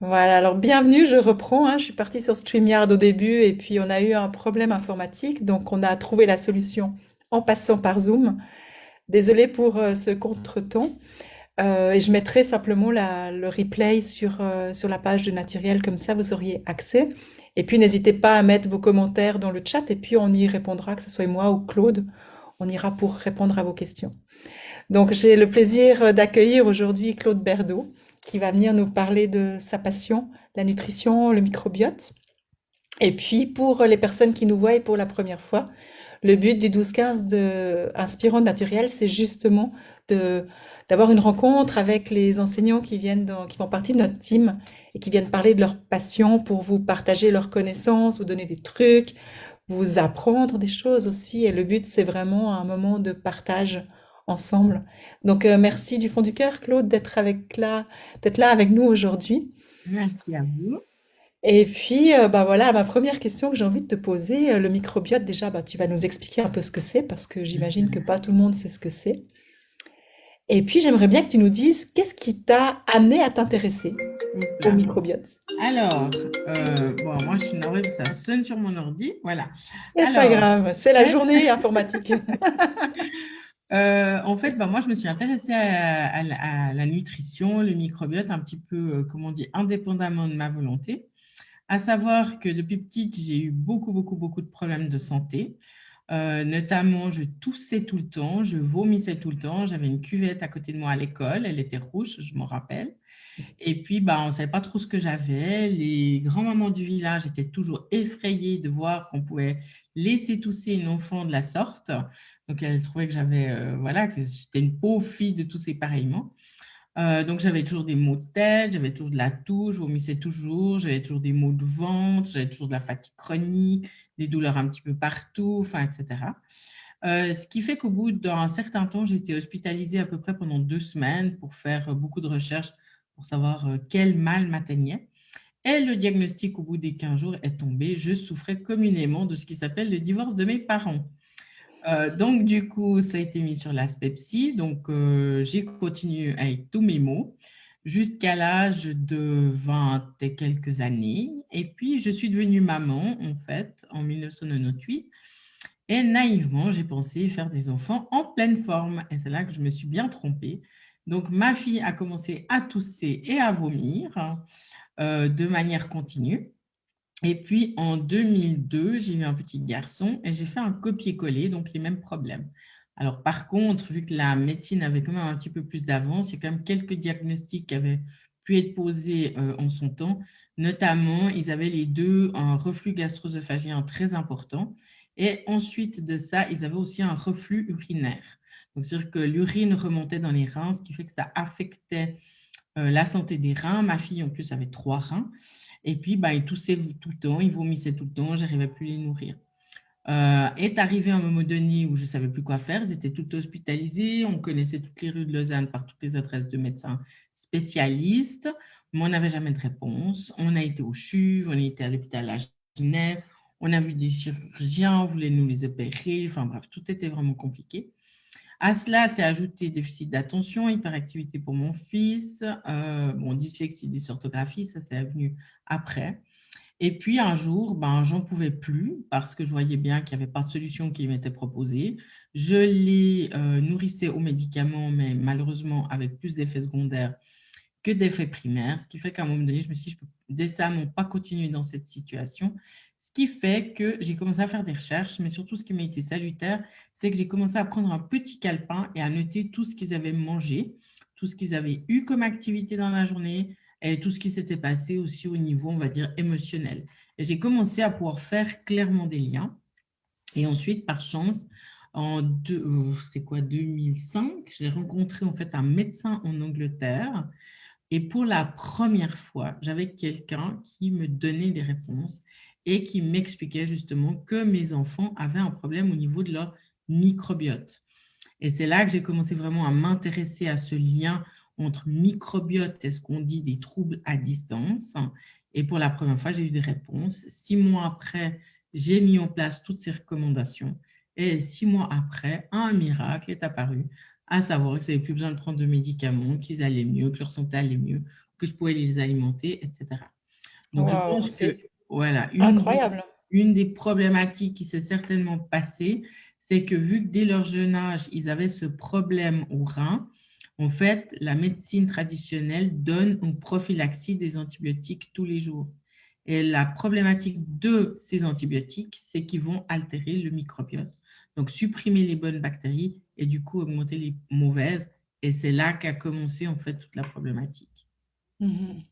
Voilà, alors bienvenue, je reprends, hein. Je suis partie sur StreamYard au début et puis on a eu un problème informatique, donc on a trouvé la solution en passant par Zoom. Désolée pour ce contretemps. Et je mettrai simplement le replay sur la page de Naturel, comme ça vous auriez accès. Et puis n'hésitez pas à mettre vos commentaires dans le chat et puis on y répondra, que ce soit moi ou Claude, on ira pour répondre à vos questions. Donc j'ai le plaisir d'accueillir aujourd'hui Claude Berdo, qui va venir nous parler de sa passion, la nutrition, le microbiote. Et puis pour les personnes qui nous voient pour la première fois, le but du 12-15 de Inspirant Naturel, c'est justement de d'avoir une rencontre avec les enseignants qui font partie de notre team et qui viennent parler de leur passion pour vous partager leurs connaissances, vous donner des trucs, vous apprendre des choses aussi. Et le but, c'est vraiment un moment de partage ensemble. Donc, merci du fond du cœur, Claude, d'être là avec nous aujourd'hui. Merci à vous. Et puis, bah voilà, ma première question que j'ai envie de te poser, le microbiote, déjà, bah, tu vas nous expliquer un peu ce que c'est, parce que j'imagine que pas tout le monde sait ce que c'est. Et puis, j'aimerais bien que tu nous dises, qu'est-ce qui t'a amené à t'intéresser Hop au là. microbiote? Alors, bon, moi je suis navrée, ça sonne sur mon ordi. Voilà. C'est pas Alors, grave, c'est la journée informatique. en fait, bah, moi je me suis intéressée à la nutrition, le microbiote, un petit peu, comment on dit, indépendamment de ma volonté. À savoir que depuis petite, j'ai eu beaucoup, beaucoup, beaucoup de problèmes de santé. Notamment, je toussais tout le temps, je vomissais tout le temps. J'avais une cuvette à côté de moi à l'école, elle était rouge, je m'en rappelle. Et puis, bah, on ne savait pas trop ce que j'avais. Les grands-mamans du village étaient toujours effrayées de voir qu'on pouvait laisser tousser une enfant de la sorte. Donc, elles trouvaient que j'avais, voilà, que j'étais une pauvre fille de tousser pareillement. Donc, j'avais toujours des maux de tête, j'avais toujours de la toux, je vomissais toujours, j'avais toujours des maux de ventre, j'avais toujours de la fatigue chronique, des douleurs un petit peu partout, enfin, etc. Ce qui fait qu'au bout d'un certain temps, j'ai été hospitalisée à peu près pendant 2 semaines pour faire beaucoup de recherches pour savoir quel mal m'atteignait. Et le diagnostic au bout des 15 jours est tombé. Je souffrais communément de ce qui s'appelle le divorce de mes parents. Donc, du coup, ça a été mis sur l'aspect psy. Donc, j'ai continué avec tous mes maux jusqu'à l'âge de 20 et quelques années. Et puis, je suis devenue maman, en fait, en 1998. Et naïvement, j'ai pensé faire des enfants en pleine forme. Et c'est là que je me suis bien trompée. Donc, ma fille a commencé à tousser et à vomir de manière continue. Et puis, en 2002, j'ai eu un petit garçon et j'ai fait un copier-coller, donc les mêmes problèmes. Alors, par contre, vu que la médecine avait quand même un petit peu plus d'avance, il y a quand même quelques diagnostics qui avaient pu être posés en son temps. Notamment, ils avaient les deux un reflux gastro-œsophagien très important. Et ensuite de ça, ils avaient aussi un reflux urinaire. Donc, c'est-à-dire que l'urine remontait dans les reins, ce qui fait que ça affectait la santé des reins. Ma fille, en plus, avait 3 reins. Et puis, bah, il toussait tout le temps, il vomissait tout le temps, j'arrivais plus à les nourrir. Est arrivé un moment donné où je ne savais plus quoi faire. Ils étaient tous hospitalisés. On connaissait toutes les rues de Lausanne par toutes les adresses de médecins spécialistes, mais on n'avait jamais de réponse. On a été au CHUV, on a été à l'hôpital à Genève, on a vu des chirurgiens, on voulait nous les opérer. Enfin bref, tout était vraiment compliqué. À cela, c'est ajouté déficit d'attention, hyperactivité pour mon fils, bon, dyslexie, dysorthographie, ça c'est venu après. Et puis un jour, ben, j'en pouvais plus parce que je voyais bien qu'il n'y avait pas de solution qui m'était proposée. Je les nourrissais aux médicaments, mais malheureusement avec plus d'effets secondaires que d'effets primaires, ce qui fait qu'à un moment donné, je me suis dit, je peux décemment pas continuer dans cette situation. Ce qui fait que j'ai commencé à faire des recherches, mais surtout ce qui m'a été salutaire, c'est que j'ai commencé à prendre un petit calepin et à noter tout ce qu'ils avaient mangé, tout ce qu'ils avaient eu comme activité dans la journée et tout ce qui s'était passé aussi au niveau, on va dire, émotionnel. Et j'ai commencé à pouvoir faire clairement des liens. Et ensuite, par chance, c'est quoi, 2005, j'ai rencontré en fait un médecin en Angleterre et pour la première fois, j'avais quelqu'un qui me donnait des réponses et qui m'expliquait justement que mes enfants avaient un problème au niveau de leur microbiote. Et c'est là que j'ai commencé vraiment à m'intéresser à ce lien entre microbiote et ce qu'on dit des troubles à distance. Et pour la première fois, j'ai eu des réponses. 6 mois après, j'ai mis en place toutes ces recommandations. Et 6 mois après, un miracle est apparu, à savoir qu'ils n'avaient plus besoin de prendre de médicaments, qu'ils allaient mieux, que leur santé allait mieux, que je pouvais les alimenter, etc. Donc, je Waouh, pense que, c'est voilà, incroyable. une des problématiques qui s'est certainement passée, c'est que vu que dès leur jeune âge, ils avaient ce problème au rein, en fait, la médecine traditionnelle donne une prophylaxie des antibiotiques tous les jours. Et la problématique de ces antibiotiques, c'est qu'ils vont altérer le microbiote. Donc, supprimer les bonnes bactéries et du coup augmenter les mauvaises. Et c'est là qu'a commencé en fait toute la problématique. Mhm.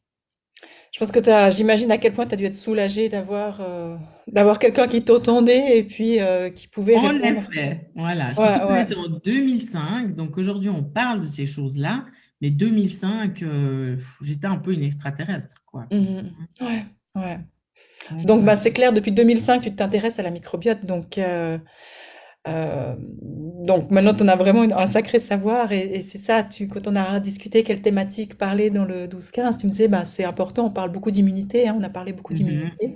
Je pense que j'imagine à quel point tu as dû être soulagée d'avoir quelqu'un qui t'entendait et puis qui pouvait En répondre. effet, voilà. Surtout Ouais, qu'on ouais. était en 2005, donc aujourd'hui on parle de ces choses-là, mais 2005, j'étais un peu une extraterrestre, quoi. Mhm. Ouais, ouais. Donc, Donc, bah, c'est clair, depuis 2005, tu t'intéresses à la microbiote. Donc maintenant, tu en as vraiment un sacré savoir. Et c'est ça, quand on a discuté quelle thématique parler dans le 12-15, tu me disais, bah, c'est important, on parle beaucoup d'immunité, hein, on a parlé beaucoup mhm. d'immunité.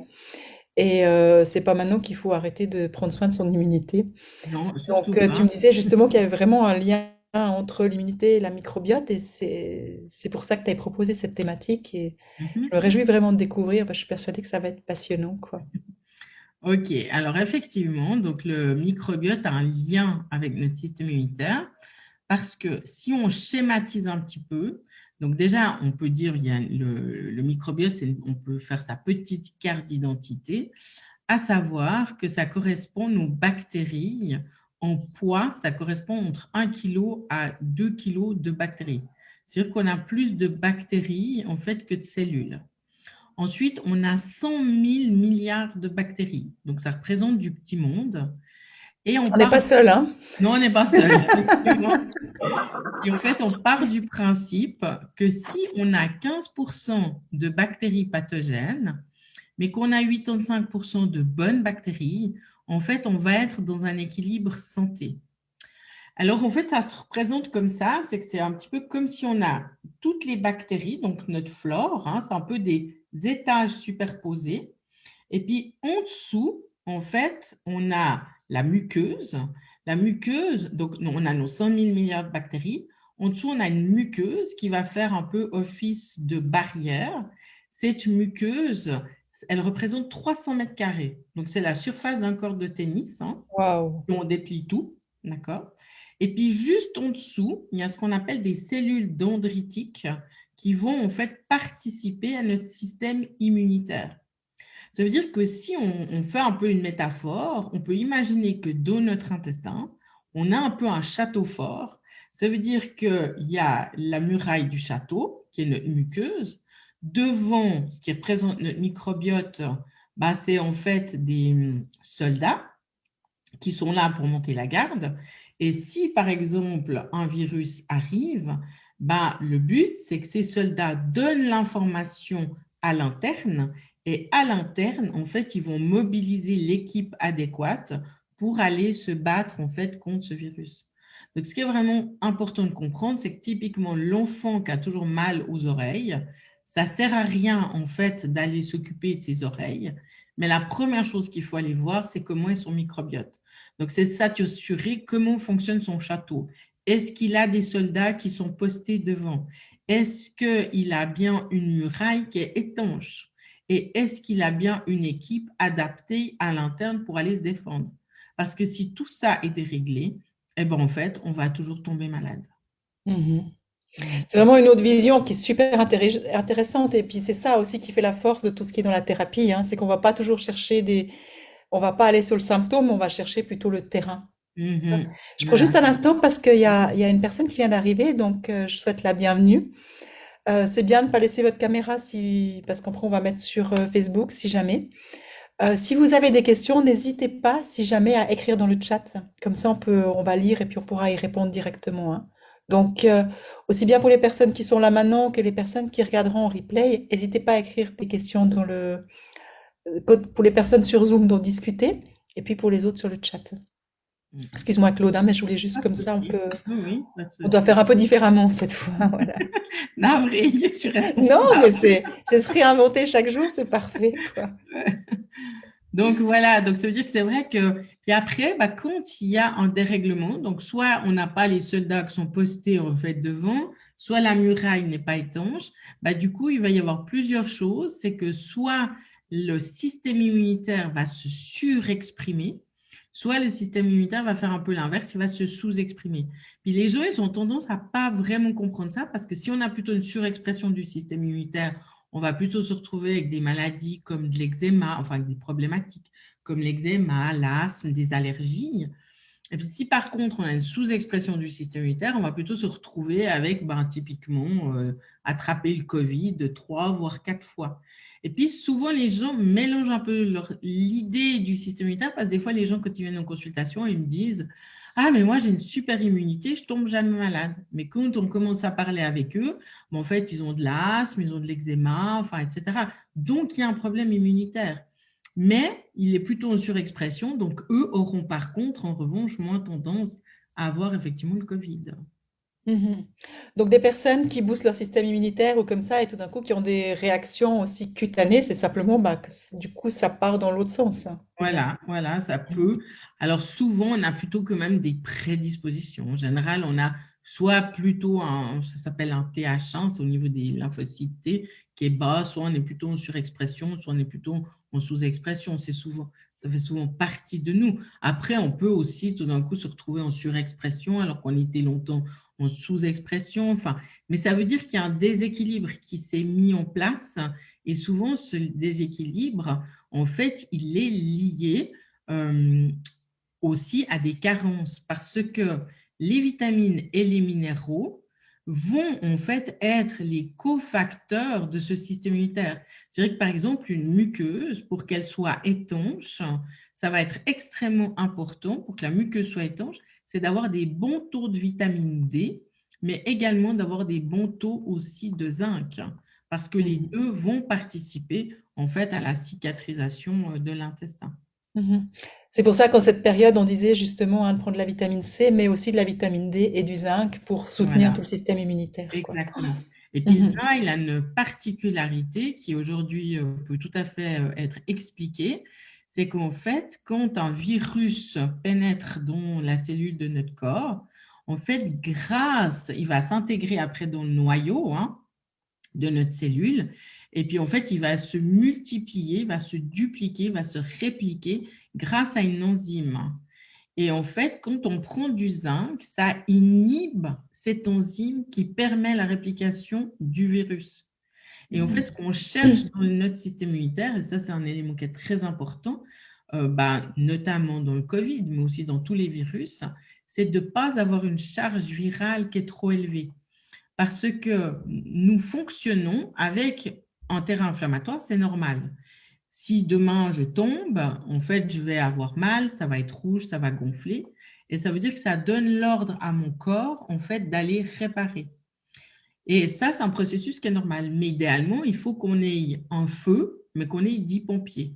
Et c'est pas maintenant qu'il faut arrêter de prendre soin de son immunité. Non, surtout Donc, tu pas. me disais justement qu'il y avait vraiment un lien entre l'immunité et la microbiote, et c'est pour ça que tu avais proposé cette thématique. Et je Mhm. me réjouis vraiment de découvrir. Bah, je suis persuadée que ça va être passionnant, quoi. Ok, alors effectivement, donc le microbiote a un lien avec notre système immunitaire parce que si on schématise un petit peu, donc déjà on peut dire il y a le microbiote, on peut faire sa petite carte d'identité, à savoir que ça correspond aux bactéries en poids, ça correspond entre 1 kg à 2 kg de bactéries. C'est-à-dire qu'on a plus de bactéries en fait que de cellules. Ensuite, on a 100 000 milliards de bactéries. Donc, ça représente du petit monde. Et on On n'est part... pas seul, hein? Non, on n'est pas seul, effectivement. Et en fait, on part du principe que si on a 15% de bactéries pathogènes, mais qu'on a 85% de bonnes bactéries, en fait, on va être dans un équilibre santé. Alors, en fait, ça se représente comme ça, c'est que c'est un petit peu comme si on a toutes les bactéries, donc notre flore, hein, c'est un peu des étages superposés. Et puis, en dessous, en fait, on a la muqueuse. La muqueuse, donc on a nos 100 000 milliards de bactéries. En dessous, on a une muqueuse qui va faire un peu office de barrière. Cette muqueuse, elle représente 300 mètres carrés. Donc, c'est la surface d'un corps de tennis, hein. Waouh. On déplie tout, d'accord? Et puis juste en dessous, il y a ce qu'on appelle des cellules dendritiques qui vont en fait participer à notre système immunitaire. Ça veut dire que si on fait un peu une métaphore, on peut imaginer que dans notre intestin, on a un peu un château fort. Ça veut dire qu'il y a la muraille du château, qui est notre muqueuse. Devant, ce qui représente notre microbiote, bah, c'est en fait des soldats qui sont là pour monter la garde. Et si, par exemple, un virus arrive, ben, le but, c'est que ces soldats donnent l'information à l'interne et à l'interne, en fait, ils vont mobiliser l'équipe adéquate pour aller se battre, en fait, contre ce virus. Donc, ce qui est vraiment important de comprendre, c'est que typiquement, l'enfant qui a toujours mal aux oreilles, ça ne sert à rien, en fait, d'aller s'occuper de ses oreilles. Mais la première chose qu'il faut aller voir, c'est comment est son microbiote. Donc, c'est s'assurer comment fonctionne son château. Est-ce qu'il a des soldats qui sont postés devant? Est-ce qu'il a bien une muraille qui est étanche? Et est-ce qu'il a bien une équipe adaptée à l'interne pour aller se défendre? Parce que si tout ça est déréglé, eh ben, en fait, on va toujours tomber malade. Mhm. Donc, C'est vraiment une autre vision qui est super intéressante. Et puis c'est ça aussi qui fait la force de tout ce qui est dans la thérapie, hein, c'est qu'on va pas toujours chercher on va pas aller sur le symptôme, on va chercher plutôt le terrain. Je prends juste voilà. un instant parce qu'il y a une personne qui vient d'arriver, donc je souhaite la bienvenue. C'est bien de ne pas laisser votre caméra parce qu'après on va mettre sur Facebook si jamais. Si vous avez des questions, n'hésitez pas si jamais à écrire dans le chat. Comme ça on va lire et puis on pourra y répondre directement, hein. Donc aussi bien pour les personnes qui sont là maintenant que les personnes qui regarderont en replay, n'hésitez pas à écrire des questions pour les personnes sur Zoom dont discuter et puis pour les autres sur le chat. Excuse-moi Claude, hein, mais je voulais juste Pas comme de ça, souci. Oui, oui, pas de on doit souci. faire un peu différemment cette fois, voilà. Navré, je suis Non, mais responsable. c'est se réinventer chaque jour, c'est parfait, quoi. Donc voilà, donc ça veut dire que c'est vrai que, puis après, bah, quand il y a un dérèglement, donc soit on n'a pas les soldats qui sont postés en fait devant, soit la muraille n'est pas étanche, bah, du coup, il va y avoir plusieurs choses. C'est que soit le système immunitaire va se surexprimer, soit le système immunitaire va faire un peu l'inverse, il va se sous-exprimer. Puis les gens, ils ont tendance à pas vraiment comprendre ça parce que si on a plutôt une surexpression du système immunitaire, on va plutôt se retrouver avec des maladies comme de l'eczéma, enfin avec des problématiques comme l'eczéma, l'asthme, des allergies. Et puis si par contre on a une sous-expression du système immunitaire, on va plutôt se retrouver avec ben, typiquement attraper le Covid 3 voire 4 fois. Et puis souvent les gens mélangent un peu l'idée du système immunitaire parce que des fois les gens quand ils viennent en consultation, ils me disent ah mais moi j'ai une super immunité, je tombe jamais malade. Mais quand on commence à parler avec eux, ben, en fait ils ont de l'asthme, ils ont de l'eczéma, enfin etc. Donc il y a un problème immunitaire. Mais il est plutôt en surexpression, donc eux auront par contre, en revanche, moins tendance à avoir effectivement le Covid. Mhm. Donc des personnes qui boostent leur système immunitaire ou comme ça et tout d'un coup qui ont des réactions aussi cutanées, c'est simplement bah, que du coup ça part dans l'autre sens, hein, finalement. Voilà, ça peut. Alors souvent, on a plutôt quand même des prédispositions. En général, on a soit plutôt ça s'appelle un TH1, c'est au niveau des lymphocytes T qui est bas, soit on est plutôt en surexpression, soit on est plutôt en sous-expression. Ça fait souvent partie de nous. Après, on peut aussi tout d'un coup se retrouver en surexpression alors qu'on était longtemps en sous-expression. Enfin, mais ça veut dire qu'il y a un déséquilibre qui s'est mis en place et souvent ce déséquilibre en fait, il est lié euh, aussi à des carences parce que les vitamines et les minéraux vont en fait être les cofacteurs de ce système immunitaire. C'est vrai que par exemple, une muqueuse, pour qu'elle soit étanche, ça va être extrêmement important pour que la muqueuse soit étanche, c'est d'avoir des bons taux de vitamine D, mais également d'avoir des bons taux aussi de zinc, parce que les Mhm. deux vont participer en fait à la cicatrisation de l'intestin. Mhm. C'est pour ça qu'en cette période, on disait justement hein, de prendre de la vitamine C, mais aussi de la vitamine D et du zinc pour soutenir tout Voilà. le système immunitaire, quoi. Exactement. Et puis Mhm. ça, il a une particularité qui aujourd'hui peut tout à fait être expliquée, c'est qu'en fait, quand un virus pénètre dans la cellule de notre corps, en fait, il va s'intégrer après dans le noyau hein, de notre cellule, et puis en fait, il va se multiplier, va se dupliquer, va se répliquer grâce à une enzyme. Et en fait, quand on prend du zinc, ça inhibe cette enzyme qui permet la réplication du virus. Et en fait, ce qu'on cherche dans notre système immunitaire, et ça c'est un élément qui est très important, notamment dans le Covid, mais aussi dans tous les virus, c'est de ne pas avoir une charge virale qui est trop élevée. Parce que nous fonctionnons avec un terrain inflammatoire, c'est normal. Si demain je tombe, en fait, je vais avoir mal, ça va être rouge, ça va gonfler. Et ça veut dire que ça donne l'ordre à mon corps, en fait, d'aller réparer. Et ça, c'est un processus qui est normal. Mais idéalement, il faut qu'on ait un feu, mais qu'on ait 10 pompiers.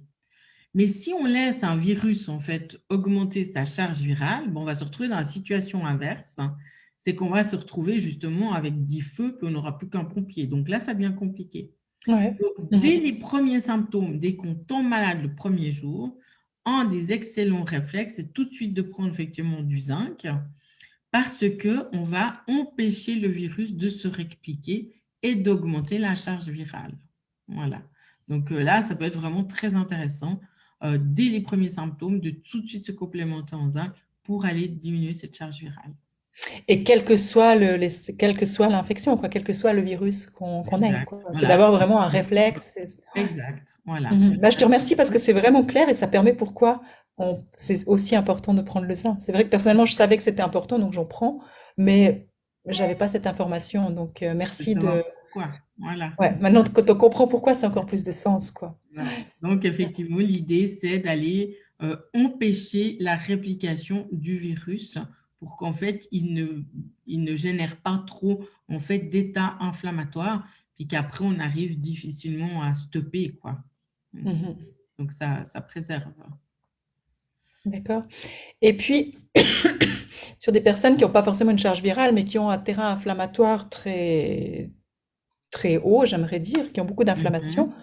Mais si on laisse un virus, en fait, augmenter sa charge virale, bon, on va se retrouver dans la situation inverse. C'est qu'on va se retrouver justement avec 10 feux, puis on n'aura plus qu'un pompier. Donc là, ça devient compliqué. Ouais. Donc, dès Mhm. les premiers symptômes, dès qu'on tombe malade le premier jour, un des excellents réflexes, c'est tout de suite de prendre effectivement du zinc parce qu'on va empêcher le virus de se répliquer et d'augmenter la charge virale. Voilà. Donc là, ça peut être vraiment très intéressant dès les premiers symptômes de tout de suite se complémenter en zinc pour aller diminuer cette charge virale. Et quel que soit quelle que soit l'infection, quoi, quel que soit le virus qu'on ait, Exact. quoi. C'est Voilà. d'avoir vraiment un réflexe. Exact. Voilà. Mhm. Bah, je te remercie parce que c'est vraiment clair et ça permet pourquoi c'est aussi important de prendre le sein. C'est vrai que personnellement, je savais que c'était important, donc j'en prends, mais j'avais pas cette information. Donc, De merci de. savoir pourquoi. Voilà. Ouais, maintenant, quand on comprend pourquoi, c'est encore plus de sens, quoi. Voilà. Donc, effectivement, l'idée, c'est d'aller empêcher la réplication du virus pour qu'en fait, il ne génère pas trop en fait, d'état inflammatoire, puis qu'après, on arrive difficilement à stopper, quoi. Mhm. Donc, ça préserve. D'accord. Et puis, sur des personnes qui n'ont pas forcément une charge virale, mais qui ont un terrain inflammatoire très, très haut, j'aimerais dire, qui ont beaucoup d'inflammation. Mhm.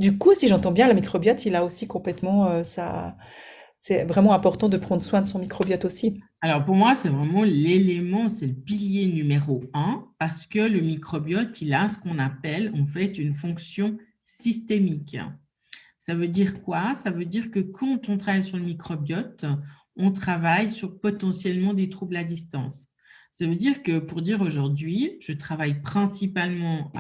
Du coup, si j'entends bien, le microbiote, il a aussi complètement c'est vraiment important de prendre soin de son microbiote aussi. Alors pour moi, c'est vraiment l'élément, c'est le pilier numéro un, parce que le microbiote, il a ce qu'on appelle en fait une fonction systémique. Ça veut dire quoi? Ça veut dire que quand on travaille sur le microbiote, on travaille sur potentiellement des troubles à distance. Ça veut dire que pour dire aujourd'hui, je travaille principalement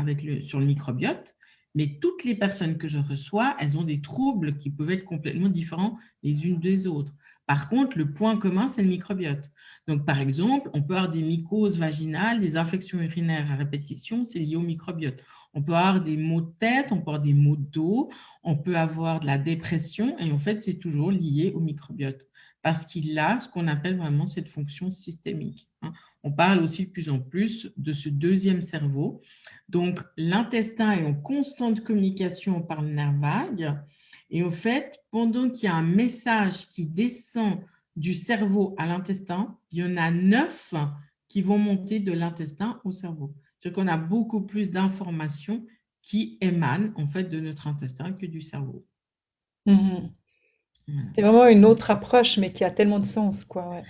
sur le microbiote, mais toutes les personnes que je reçois, elles ont des troubles qui peuvent être complètement différents les unes des autres. Par contre, le point commun, c'est le microbiote. Donc, par exemple, on peut avoir des mycoses vaginales, des infections urinaires à répétition, c'est lié au microbiote. On peut avoir des maux de tête, on peut avoir des maux de dos, on peut avoir de la dépression et en fait, c'est toujours lié au microbiote parce qu'il a ce qu'on appelle vraiment cette fonction systémique. On parle aussi de plus en plus de ce deuxième cerveau. Donc, l'intestin est en constante communication par le nerf vague. Et en fait, pendant qu'il y a un message qui descend du cerveau à l'intestin, il y en a 9 qui vont monter de l'intestin au cerveau. C'est-à-dire qu'on a beaucoup plus d'informations qui émanent en fait de notre intestin que du cerveau. Mhm. Voilà. C'est vraiment une autre approche, mais qui a tellement de sens, quoi, ouais.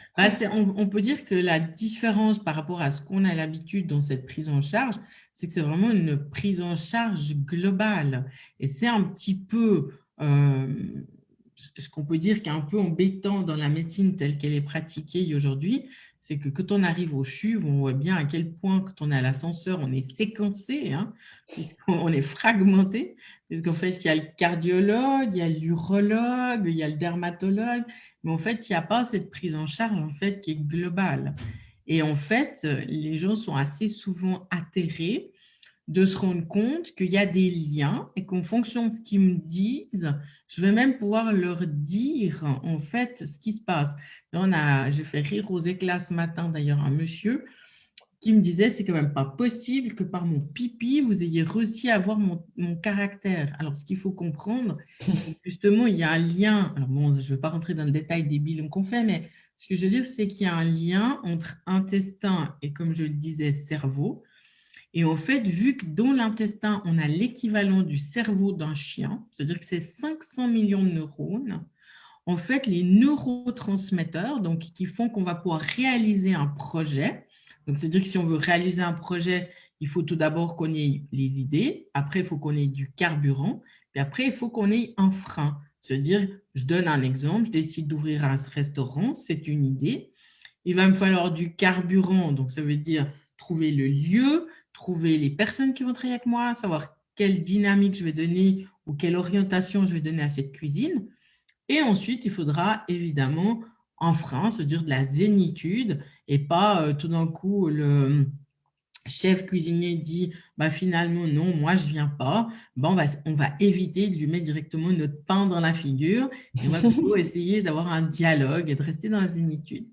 On peut dire que la différence par rapport à ce qu'on a l'habitude dans cette prise en charge, c'est que c'est vraiment une prise en charge globale. Et c'est un petit peu ce qu'on peut dire qui est un peu embêtant dans la médecine telle qu'elle est pratiquée aujourd'hui, c'est que quand on arrive au CHUV, on voit bien à quel point quand on est à l'ascenseur, on est séquencé, hein, puisqu'on est fragmenté, puisqu'en fait, il y a le cardiologue, il y a l'urologue, il y a le dermatologue, mais en fait, il n'y a pas cette prise en charge en fait, qui est globale. Et en fait, les gens sont assez souvent atterrés de se rendre compte qu'il y a des liens et qu'en fonction de ce qu'ils me disent, je vais même pouvoir leur dire en fait ce qui se passe. J'ai fait rire aux éclats ce matin d'ailleurs un monsieur qui me disait c'est quand même pas possible que par mon pipi vous ayez réussi à avoir mon caractère. Alors ce qu'il faut comprendre, c'est que justement il y a un lien. Alors bon, je ne vais pas rentrer dans le détail des bilans qu'on fait, mais ce que je veux dire c'est qu'il y a un lien entre intestin et comme je le disais cerveau. Et en fait, vu que dans l'intestin, on a l'équivalent du cerveau d'un chien, c'est-à-dire que c'est 500 millions de neurones, en fait, les neurotransmetteurs, donc, qui font qu'on va pouvoir réaliser un projet, donc c'est-à-dire que si on veut réaliser un projet, il faut tout d'abord qu'on ait les idées, après, il faut qu'on ait du carburant, puis après, il faut qu'on ait un frein. C'est-à-dire, je donne un exemple, je décide d'ouvrir un restaurant, c'est une idée. Il va me falloir du carburant, donc ça veut dire trouver le lieu, trouver les personnes qui vont travailler avec moi, savoir quelle dynamique je vais donner ou quelle orientation je vais donner à cette cuisine. Et ensuite, il faudra évidemment un frein, c'est-à-dire de la zénitude, et pas tout d'un coup le chef cuisinier dit bah, finalement non, moi je viens pas. Bah, on va éviter de lui mettre directement notre pain dans la figure et on va plutôt essayer d'avoir un dialogue et de rester dans la zénitude.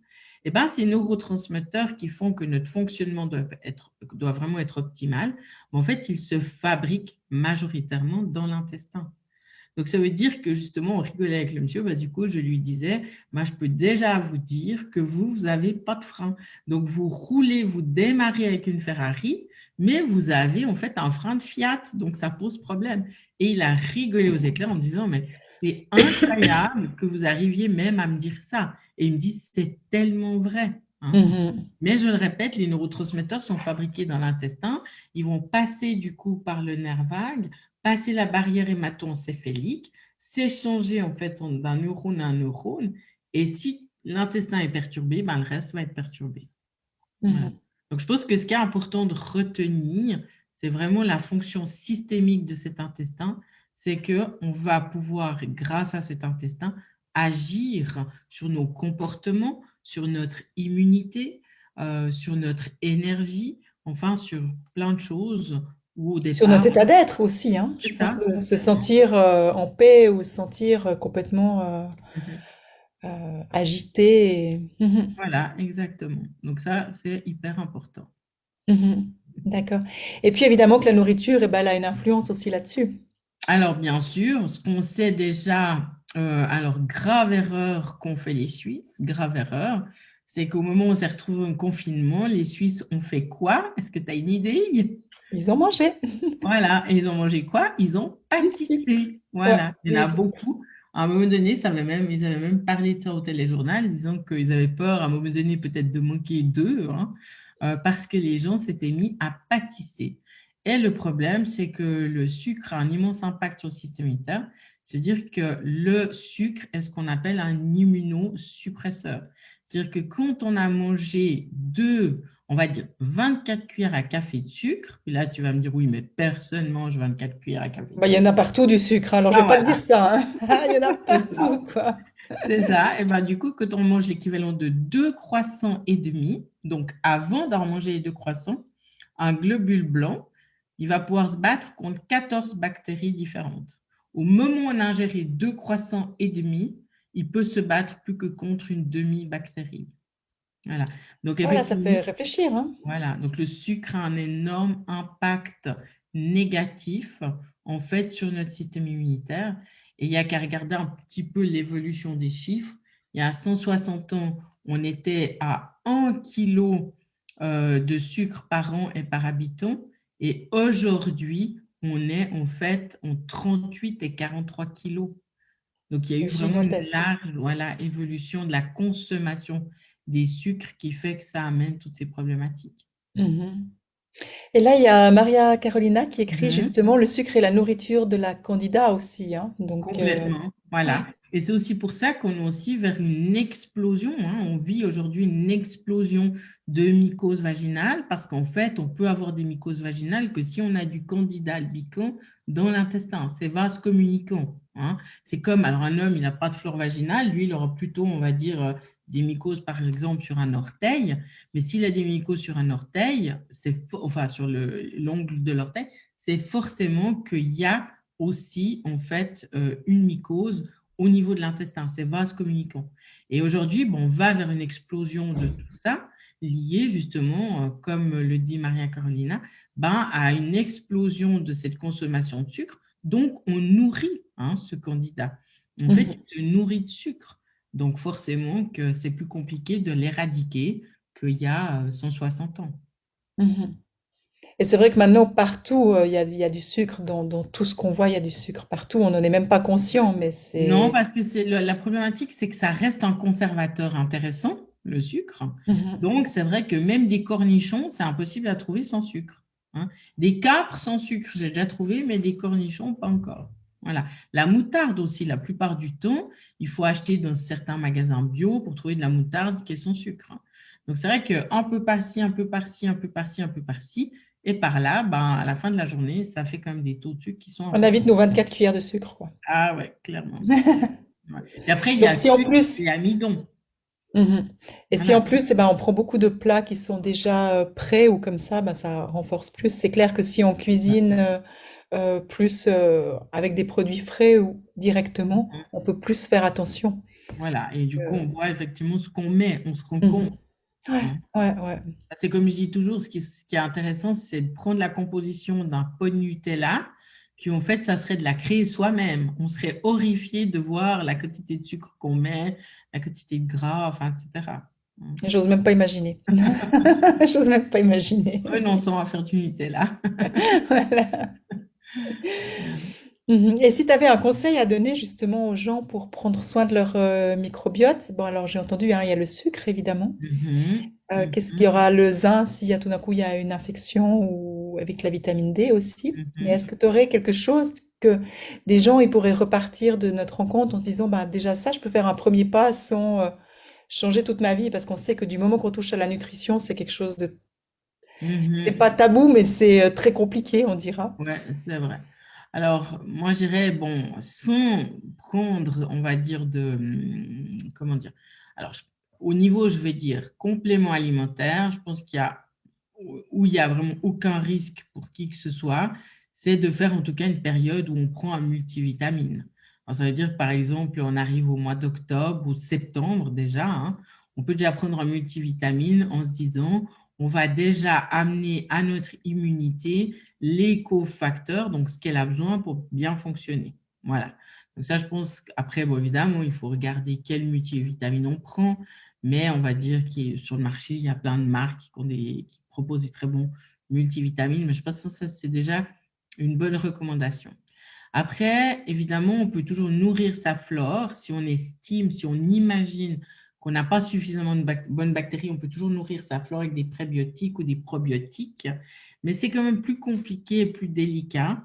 Et ben, ces neurotransmetteurs qui font que notre fonctionnement doit vraiment être optimal, en fait, ils se fabriquent majoritairement dans l'intestin. Donc, ça veut dire que justement, on rigolait avec le monsieur, parce que du coup, je lui disais, moi, je peux déjà vous dire que vous n'avez pas de frein. Donc, vous roulez, vous démarrez avec une Ferrari, mais vous avez en fait un frein de Fiat, donc ça pose problème. Et il a rigolé aux éclairs en me disant, mais c'est incroyable que vous arriviez même à me dire ça. Et il me dit, c'est tellement vrai, hein. Mhm. Mais je le répète, les neurotransmetteurs sont fabriqués dans l'intestin. Ils vont passer du coup par le nerf vague, passer la barrière hémato-encéphalique, s'échanger en fait d'un neurone à un neurone. Et si l'intestin est perturbé, ben, le reste va être perturbé. Voilà. Mhm. Donc je pense que ce qui est important de retenir, c'est vraiment la fonction systémique de cet intestin. C'est qu'on va pouvoir, grâce à cet intestin, agir sur nos comportements, sur notre immunité, sur notre énergie, enfin sur plein de choses où au Sur notre départ, état d'être aussi, hein. c'est Je pense ça. se sentir en paix ou se sentir complètement Mhm. agité. Mhm. Voilà, exactement. Donc ça, c'est hyper important. Mhm. D'accord. Et puis évidemment que la nourriture, eh ben, elle a une influence aussi là-dessus. Alors, bien sûr, ce qu'on sait déjà, alors grave erreur qu'ont fait les Suisses, grave erreur, c'est qu'au moment où on s'est retrouvé en confinement, les Suisses ont fait quoi? Est-ce que tu as une idée? Ils ont mangé Voilà, et ils ont mangé quoi? Ils ont du sucre. pâtissé. Ouais, Voilà, il y en du a sucre. beaucoup. À un moment donné, ils avaient même parlé de ça au téléjournal, disant qu'ils avaient peur, à un moment donné, peut-être de manquer d'œufs, hein, parce que les gens s'étaient mis à pâtisser. Et le problème, c'est que le sucre a un immense impact sur le système immunitaire. C'est-à-dire que le sucre est ce qu'on appelle un immunosuppresseur. C'est-à-dire que quand on a mangé on va dire 24 cuillères à café de sucre, puis là, tu vas me dire, oui, mais personne mange 24 cuillères à café de Bah, il y sucre. en a partout du sucre, hein, alors je Ah, vais pas te dire voilà. ça, hein. Il y en a partout, quoi. C'est ça. Et ben, du coup, quand on mange l'équivalent de 2 croissants et demi, donc avant d'en manger les 2 croissants, un globule blanc, il va pouvoir se battre contre 14 bactéries différentes. Au moment où on a ingéré 2 croissants et demi, il peut se battre plus que contre une demi-bactérie. Voilà. Donc, Voilà, ça effectivement, fait réfléchir, hein. voilà. Donc, le sucre a un énorme impact négatif, en fait, sur notre système immunitaire. Et il n'y a qu'à regarder un petit peu l'évolution des chiffres. Il y a 160 ans, on était à 1 kilo de sucre par an et par habitant. Et aujourd'hui, on est en fait en 38 et 43 kilos. Donc, il y a eu C'est vraiment une gigantesque. large, voilà, évolution de la consommation des sucres qui fait que ça amène toutes ces problématiques. Mhm. Et là, il y a Maria Carolina qui écrit Mhm. justement le sucre et la nourriture de la candida aussi, hein. Donc, Complètement, voilà. Et c'est aussi pour ça qu'on est aussi vers une explosion, hein. On vit aujourd'hui une explosion de mycoses vaginales parce qu'en fait, on peut avoir des mycoses vaginales que si on a du candida albicans dans l'intestin. C'est vases communicants, hein. C'est comme, alors un homme, il n'a pas de flore vaginale, lui, il aura plutôt, on va dire, des mycoses, par exemple, sur un orteil. Mais s'il a des mycoses sur un orteil, enfin, sur l'ongle de l'orteil, c'est forcément qu'il y a aussi en fait une mycose au niveau de l'intestin, ces vases communicants. Et aujourd'hui, bon, on va vers une explosion de tout ça, liée justement, comme le dit Maria Carolina, ben, à une explosion de cette consommation de sucre. Donc, on nourrit, hein, ce candidat. En fait, mhm, il se nourrit de sucre. Donc, forcément que c'est plus compliqué de l'éradiquer qu'il y a 160 ans. mhm. Et c'est vrai que maintenant, partout, il y a du sucre dans tout ce qu'on voit, il y a du sucre partout. On n'en est même pas conscient, mais Non, c'est... parce que la problématique, c'est que ça reste un conservateur intéressant, le sucre. Mhm. Donc, c'est vrai que même des cornichons, c'est impossible à trouver sans sucre, hein. Des capres sans sucre, j'ai déjà trouvé, mais des cornichons, pas encore. Voilà. La moutarde aussi, la plupart du temps, il faut acheter dans certains magasins bio pour trouver de la moutarde qui est sans sucre, hein. Donc, c'est vrai qu'un peu par-ci, un peu par-ci, un peu par-ci, un peu par-ci, et par là, ben, à la fin de la journée, ça fait quand même des taux de sucre qui sont On importants. évite nos 24 cuillères de sucre, quoi. Ah ouais, clairement. Ouais. Et après, il y Donc a si en sucre plus... et amidon. Mhm. Et si en Voilà. plus, eh ben, on prend beaucoup de plats qui sont déjà prêts ou comme ça, ben, ça renforce plus. C'est clair que si on cuisine plus avec des produits frais ou directement, Mhm. on peut plus faire attention. Voilà. Et du coup, Euh, on voit effectivement ce qu'on met, on se rend compte, mhm. Ouais, hein. ouais, ouais. C'est comme je dis toujours, ce qui est intéressant, c'est de prendre la composition d'un pot de Nutella, puis en fait, ça serait de la créer soi-même. On serait horrifié de voir la quantité de sucre qu'on met, la quantité de gras, enfin, etc. J'ose même pas imaginer. J'ose même pas imaginer. Renonçons à faire du Nutella. Voilà. Mhm. Et si tu avais un conseil à donner justement aux gens pour prendre soin de leur microbiote, bon alors j'ai entendu, hein, il y a le sucre évidemment. Mhm. Qu'est-ce qu'il y Mhm. aura le zinc s'il y a tout d'un coup il y a une infection ou avec la vitamine D aussi. Mais est-ce Mhm. que tu aurais quelque chose que des gens ils pourraient repartir de notre rencontre en se disant bah déjà ça je peux faire un premier pas sans changer toute ma vie parce qu'on sait que du moment qu'on touche à la nutrition c'est quelque chose de c'est Mhm. pas tabou mais c'est très compliqué on dira. Ouais, c'est vrai. Alors, moi, je dirais, bon, sans prendre, on va dire, comment dire, alors, au niveau, je vais dire, complément alimentaire, je pense qu'il y a, où il y a vraiment aucun risque pour qui que ce soit, c'est de faire en tout cas une période où on prend un multivitamine. Alors, ça veut dire, par exemple, on arrive au mois d'octobre ou de septembre déjà, hein, on peut déjà prendre un multivitamine en se disant, on va déjà amener à notre immunité les cofacteurs, donc ce qu'elle a besoin pour bien fonctionner. Voilà. Donc ça, je pense qu'après, bon, évidemment, il faut regarder quelle multivitamine on prend, mais on va dire que sur le marché, il y a plein de marques qui proposent des très bons multivitamines, mais je pense que ça, c'est déjà une bonne recommandation. Après, évidemment, on peut toujours nourrir sa flore. Si on estime, si on imagine qu'on n'a pas suffisamment de bonnes bactéries, on peut toujours nourrir sa flore avec des prébiotiques ou des probiotiques. Mais c'est quand même plus compliqué et plus délicat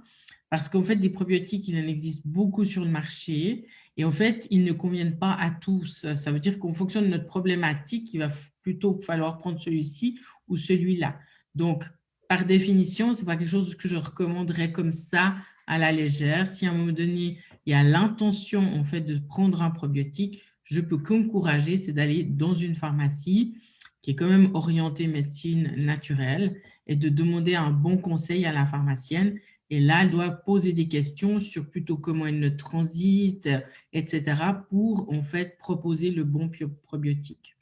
parce qu'en fait, des probiotiques, il en existe beaucoup sur le marché et en fait, ils ne conviennent pas à tous. Ça veut dire qu'en fonction de notre problématique, il va plutôt falloir prendre celui-ci ou celui-là. Donc, par définition, ce n'est pas quelque chose que je recommanderais comme ça à la légère. Si à un moment donné, il y a l'intention en fait de prendre un probiotique, je peux qu'encourager, c'est d'aller dans une pharmacie qui est quand même orientée médecine naturelle et de demander un bon conseil à la pharmacienne. Et là, elle doit poser des questions sur plutôt comment elle le transite, etc., pour en fait proposer le bon probiotique.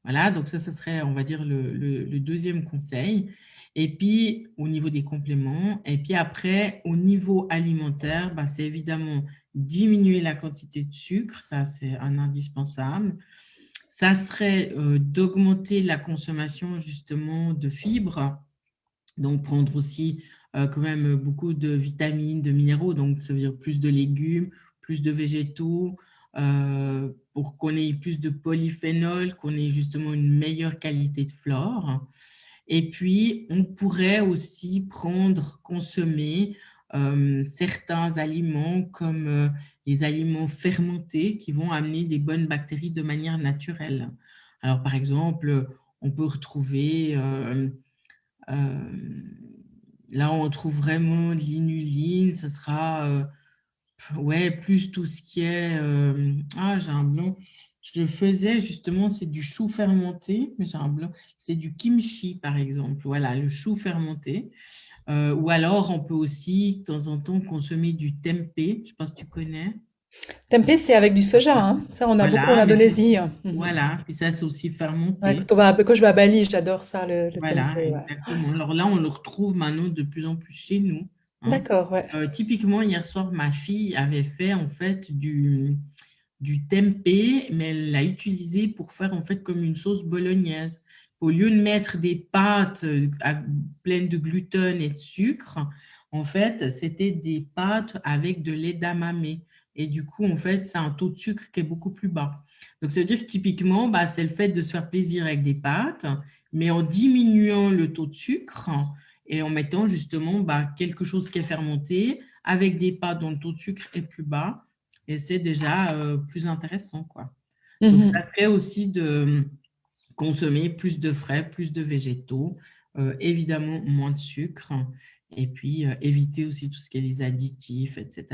Voilà, donc ça serait, on va dire, le deuxième conseil. Et puis, au niveau des compléments, et puis après, au niveau alimentaire, bah, c'est évidemment diminuer la quantité de sucre, ça c'est un indispensable. Ça serait d'augmenter la consommation justement de fibres, donc prendre aussi quand même beaucoup de vitamines, de minéraux, donc ça veut dire plus de légumes, plus de végétaux, pour qu'on ait plus de polyphénol, qu'on ait justement une meilleure qualité de flore. Et puis, on pourrait aussi prendre, consommer certains aliments comme les aliments fermentés qui vont amener des bonnes bactéries de manière naturelle. Alors, par exemple, on peut retrouver, là, on trouve vraiment l'inuline, ce sera ouais, plus tout ce qui est… ah, j'ai un blanc. Je le faisais justement, c'est du chou fermenté, mais j'ai un blanc. C'est du kimchi, par exemple. Voilà, le chou fermenté. Ou alors, on peut aussi, de temps en temps, consommer du tempeh. Je ne sais pas si tu connais. Tempeh, c'est avec du soja, hein. Ça, on a beaucoup en Voilà, mais c'est… Indonésie. Mhm. Voilà, puis ça, c'est aussi Ouais, fermenté. quand je vais à Bali, j'adore ça, le Voilà, tempeh, ouais. exactement. Alors là, on le retrouve maintenant de plus en plus chez nous, hein. D'accord, ouais. Typiquement, hier soir, ma fille avait fait en fait du tempeh, mais elle l'a utilisé pour faire en fait comme une sauce bolognaise. Au lieu de mettre des pâtes pleines de gluten et de sucre, en fait, c'était des pâtes avec de lait d'amamé. Et du coup, en fait, c'est un taux de sucre qui est beaucoup plus bas. Donc, ça veut dire que typiquement, bah, c'est le fait de se faire plaisir avec des pâtes, mais en diminuant le taux de sucre et en mettant justement bah, quelque chose qui est fermenté avec des pâtes dont le taux de sucre est plus bas. Et c'est déjà plus intéressant, quoi. Donc, ça Mhm. serait aussi de consommer plus de frais, plus de végétaux, évidemment moins de sucre, et puis éviter aussi tout ce qui est les additifs, etc.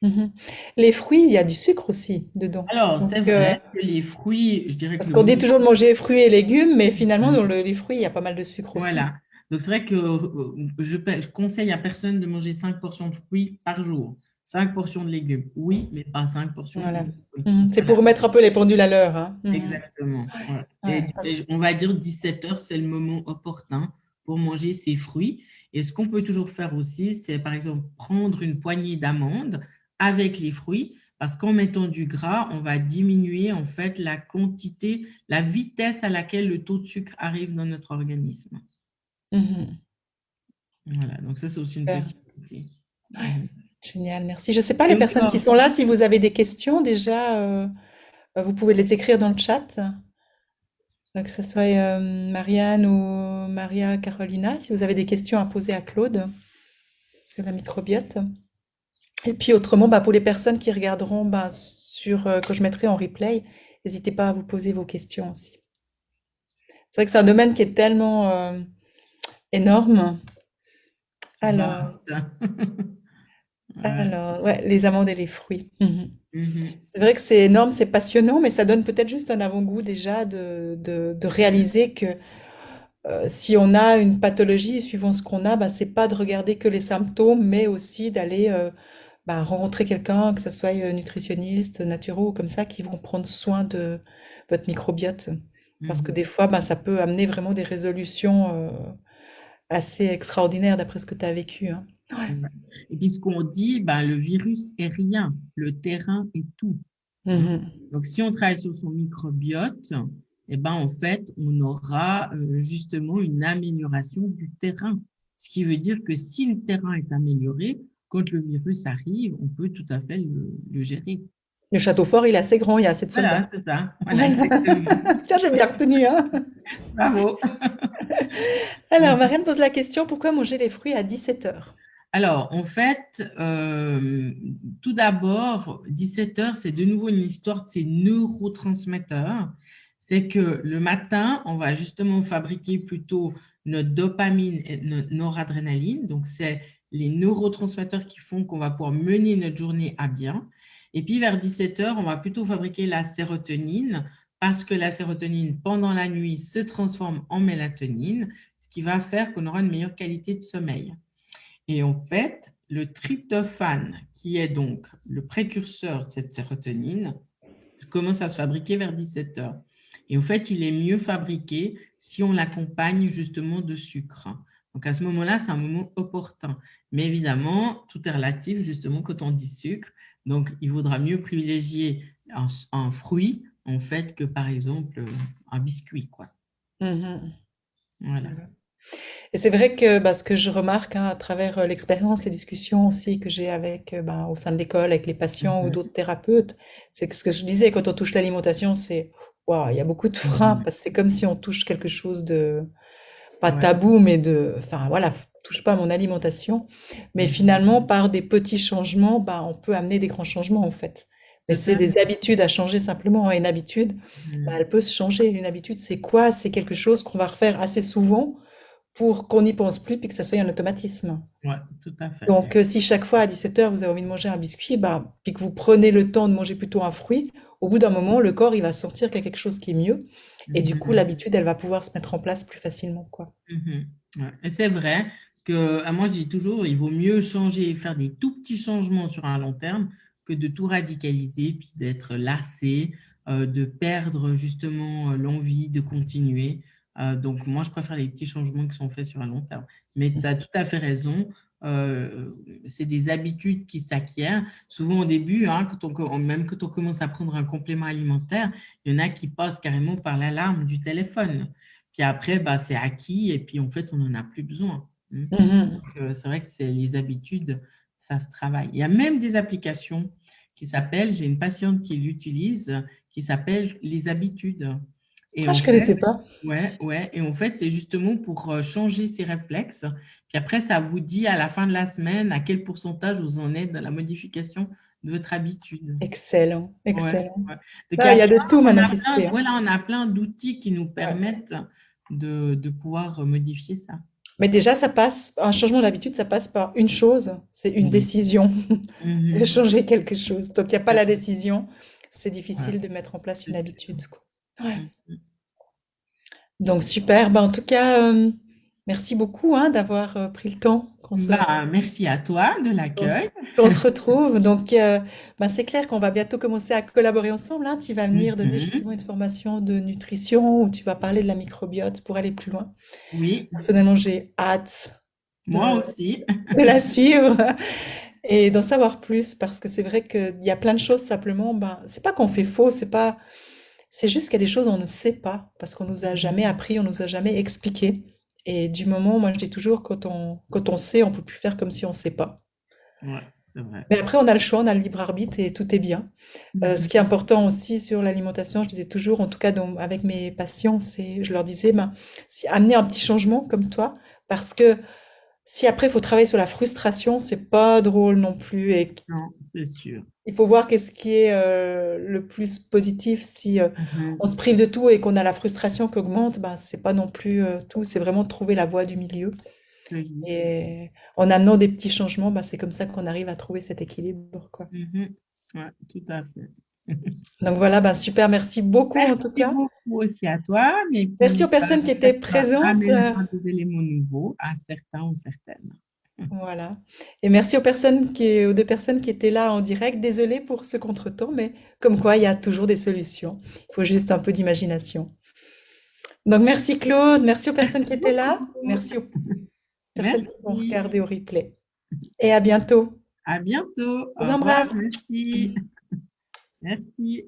Mhm. Les fruits, il y a du sucre aussi dedans. Alors, Donc, c'est vrai que les fruits, je dirais que parce le qu'on dit mieux… toujours de manger fruits et légumes, mais finalement, dans les fruits, il y a pas mal de sucre aussi. Voilà. Donc, c'est vrai que je conseille à personne de manger 5 portions de fruits par jour. 5 portions de légumes, oui, mais pas 5 portions Voilà. de fruits. Mhm. C'est Voilà. pour mettre un peu les pendules à l'heure, hein. Mhm. Exactement. Voilà. Ouais, Et on va dire 17 heures, c'est le moment opportun pour manger ces fruits. Et ce qu'on peut toujours faire aussi, c'est par exemple prendre une poignée d'amandes avec les fruits, parce qu'en mettant du gras, on va diminuer en fait la quantité, la vitesse à laquelle le taux de sucre arrive dans notre organisme. mhm. Voilà, donc ça, c'est aussi une Super. possibilité. Ouais, Mhm. génial, merci. Je ne sais pas Et les personnes qui encore, sont là, si vous avez des questions déjà, vous pouvez les écrire dans le chat. Que ce soit Marianne ou Maria Carolina, si vous avez des questions à poser à Claude sur la microbiote. Et puis autrement, bah, pour les personnes qui regarderont bah, que je mettrai en replay, n'hésitez pas à vous poser vos questions aussi. C'est vrai que c'est un domaine qui est tellement énorme. Alors, vaste. Ouais. alors, ouais, les amandes et les fruits. Mhm. Mhm. C'est vrai que c'est énorme, c'est passionnant, mais ça donne peut-être juste un avant-goût déjà de réaliser que si on a une pathologie, suivant ce qu'on a, bah, c'est pas de regarder que les symptômes, mais aussi d'aller bah, rencontrer quelqu'un, que ce soit nutritionniste, naturo, ou comme ça, qui vont prendre soin de votre microbiote. Parce que Mhm. des fois, bah, ça peut amener vraiment des résolutions assez extraordinaires d'après ce que tu as vécu, hein. Ouais. Ouais. Et puis ce qu'on dit, ben, le virus est rien, le terrain est tout, hein. Mhm. Donc si on travaille sur son microbiote, eh ben, en fait, on aura justement une amélioration du terrain. Ce qui veut dire que si le terrain est amélioré, quand le virus arrive, on peut tout à fait le gérer. Le château fort, il est assez grand, il y a assez de soldats. Voilà, c'est ça. Voilà, Voilà. exactement. Tiens, j'ai bien retenu, hein. Bravo. Alors, Marianne pose la question, pourquoi manger les fruits à 17 heures? Alors, en fait, tout d'abord, 17 heures, c'est de nouveau une histoire de ces neurotransmetteurs. C'est que le matin, on va justement fabriquer plutôt notre dopamine et notre noradrénaline. Donc, c'est les neurotransmetteurs qui font qu'on va pouvoir mener notre journée à bien. Et puis, vers 17 heures, on va plutôt fabriquer la sérotonine parce que la sérotonine, pendant la nuit, se transforme en mélatonine, ce qui va faire qu'on aura une meilleure qualité de sommeil. Et en fait, le tryptophane, qui est donc le précurseur de cette sérotonine, commence à se fabriquer vers 17 heures. Et en fait, il est mieux fabriqué si on l'accompagne justement de sucre. Donc à ce moment-là, c'est un moment opportun. Mais évidemment, tout est relatif justement quand on dit sucre. Donc il vaudra mieux privilégier un fruit en fait que par exemple un biscuit, quoi. Mhm. Voilà. Et c'est vrai que bah, ce que je remarque hein, à travers l'expérience, les discussions aussi que j'ai avec bah, au sein de l'école, avec les patients ou Mhm. d'autres thérapeutes, c'est que ce que je disais quand on touche l'alimentation, c'est waouh, il y a beaucoup de freins Mhm. parce que c'est comme si on touche quelque chose de pas Ouais. tabou, mais de, enfin voilà, touche pas à mon alimentation. Mais Mhm. finalement, par des petits changements, bah, on peut amener des grands changements en fait. Mais Tout c'est à des habitudes à changer simplement. Et une habitude, bah, fait. elle peut se changer. Une habitude, c'est quoi? C'est quelque chose qu'on va refaire assez souvent pour qu'on n'y pense plus puis que ça soit un automatisme. Ouais, tout à fait. Donc, si chaque fois à 17 heures, vous avez envie de manger un biscuit, bah, puis que vous prenez le temps de manger plutôt un fruit, au bout d'un moment, le corps, il va sentir qu'il y a quelque chose qui est mieux. Et du coup, Mhm. l'habitude, elle va pouvoir se mettre en place plus facilement, quoi. Mhm. Ouais. Et c'est vrai que, moi, je dis toujours, il vaut mieux changer, faire des tout petits changements sur un long terme que de tout radicaliser, puis d'être lassé, de perdre justement l'envie de continuer. Donc, moi, je préfère les petits changements qui sont faits sur un long terme. Mais tu as tout à fait raison. euh, c'est des habitudes qui s'acquièrent. Souvent au début, hein, même quand on commence à prendre un complément alimentaire, il y en a qui passent carrément par l'alarme du téléphone. Puis après, bah, c'est acquis et puis en fait, on n'en a plus besoin. Mhm. C'est vrai que c'est les habitudes, ça se travaille. Il y a même des applications qui s'appellent, j'ai une patiente qui l'utilise, qui s'appelle les habitudes. Et Ah, en je fait, connaissais pas. ouais, ouais, et en fait, c'est justement pour changer ses réflexes. Puis après, ça vous dit à la fin de la semaine à quel pourcentage vous en êtes dans la modification de votre habitude. Excellent, Ouais, excellent. ouais. Donc, Ah, il y a de tout maintenant qui se fait, hein. voilà, on a plein d'outils qui nous Ouais. permettent de pouvoir modifier ça. Mais déjà, ça passe, un changement d'habitude, ça passe par une chose, c'est une Oui. décision de Mhm. changer quelque chose. Donc, il n'y a pas C'est la ça. décision, c'est Ouais, difficile de mettre en place une c'est sûr. habitude, quoi. Ouais. Mhm. Donc, super. Ben, en tout cas, merci beaucoup hein, d'avoir pris le temps Bah, merci à toi de l'accueil. qu'on se retrouve. Donc, ben, c'est clair qu'on va bientôt commencer à collaborer ensemble, hein. Tu vas venir donner justement Mhm. une formation de nutrition où tu vas parler de la microbiote pour aller plus loin. Oui, Personnellement, j'ai hâte moi de, aussi. de la suivre et d'en savoir plus parce que c'est vrai qu'il y a plein de choses simplement, ben, c'est pas qu'on fait faux, c'est juste qu'il y a des choses on ne sait pas parce qu'on nous a jamais Mhm. appris, on nous a jamais expliqué. Et du moment, moi je dis toujours, quand on sait, on peut plus faire comme si on sait pas. Ouais, c'est vrai. Mais après, on a le choix, on a le libre arbitre et tout est bien. Ce qui est Mhm. important aussi sur l'alimentation, je disais toujours, en tout cas avec mes patients, je leur disais, ben, amener un petit changement comme toi, parce que si après il faut travailler sur la frustration, c'est pas drôle non plus. Et Non, c'est sûr. il faut voir qu'est-ce qui est le plus positif. Si on Mhm. se prive de tout et qu'on a la frustration qui augmente, ben, c'est pas non plus tout. C'est vraiment de trouver la voie du milieu. C'est juste. Et en amenant des petits changements, ben, c'est comme ça qu'on arrive à trouver cet équilibre, quoi. Mhm. Ouais, tout à fait. Donc voilà, ben, super. Merci beaucoup en tout Merci cas. beaucoup aussi à toi. Et Merci aux puis, personnes qui étaient peut-être ça présentes. amènera des éléments nouveaux à certains ou certaines. Voilà. Et merci aux deux personnes qui étaient là en direct. Désolée pour ce contretemps, mais comme quoi, il y a toujours des solutions. Il faut juste un peu d'imagination. Donc, merci Claude, merci aux personnes qui étaient là, Beaucoup. merci aux personnes qui vont Merci. regarder au replay. Et à bientôt. À bientôt. Je vous Au revoir. embrasse. Merci. Merci.